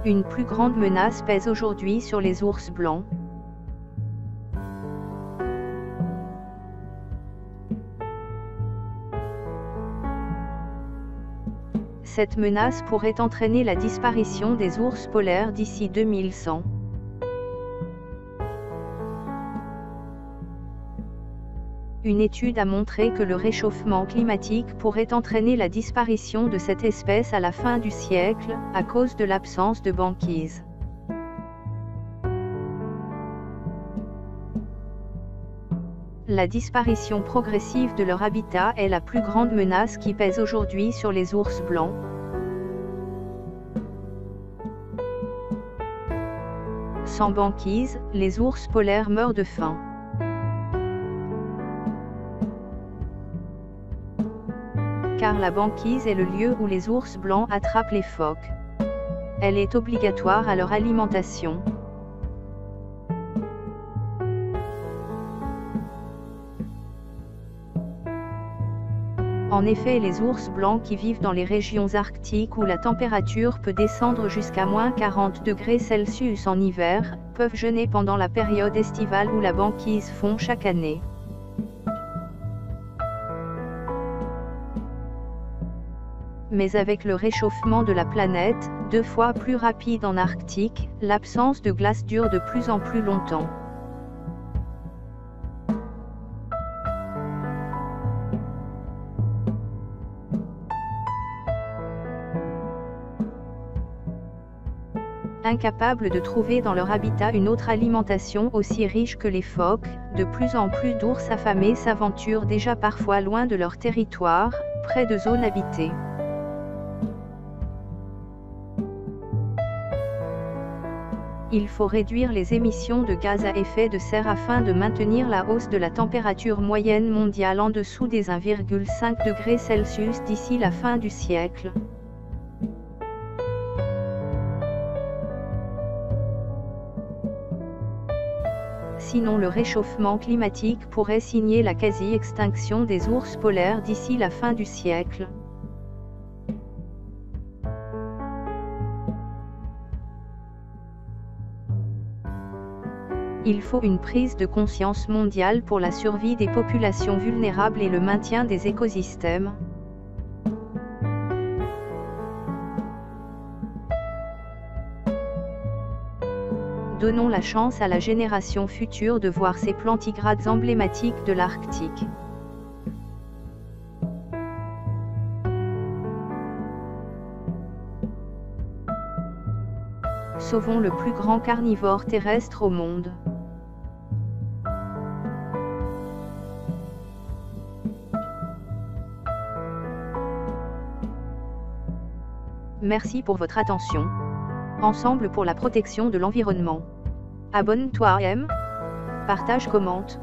Une plus grande menace pèse aujourd'hui sur les ours blancs. Cette menace pourrait entraîner la disparition des ours polaires d'ici 2100. Une étude a montré que le réchauffement climatique pourrait entraîner la disparition de cette espèce à la fin du siècle, à cause de l'absence de banquise. La disparition progressive de leur habitat est la plus grande menace qui pèse aujourd'hui sur les ours blancs. Sans banquise, les ours polaires meurent de faim. Car la banquise est le lieu où les ours blancs attrapent les phoques. Elle est obligatoire à leur alimentation. En effet, les ours blancs qui vivent dans les régions arctiques où la température peut descendre jusqu'à -40°C en hiver, peuvent jeûner pendant la période estivale où la banquise fond chaque année. Mais avec le réchauffement de la planète, 2 fois plus rapide en Arctique, l'absence de glace dure de plus en plus longtemps. Incapables de trouver dans leur habitat une autre alimentation aussi riche que les phoques, de plus en plus d'ours affamés s'aventurent déjà parfois loin de leur territoire, près de zones habitées. Il faut réduire les émissions de gaz à effet de serre afin de maintenir la hausse de la température moyenne mondiale en dessous des 1,5°C d'ici la fin du siècle. Sinon le réchauffement climatique pourrait signer la quasi-extinction des ours polaires d'ici la fin du siècle. Il faut une prise de conscience mondiale pour la survie des populations vulnérables et le maintien des écosystèmes. Donnons la chance à la génération future de voir ces plantigrades emblématiques de l'Arctique. Sauvons le plus grand carnivore terrestre au monde. Merci pour votre attention. Ensemble pour la protection de l'environnement. Abonne-toi, aime, partage, commente.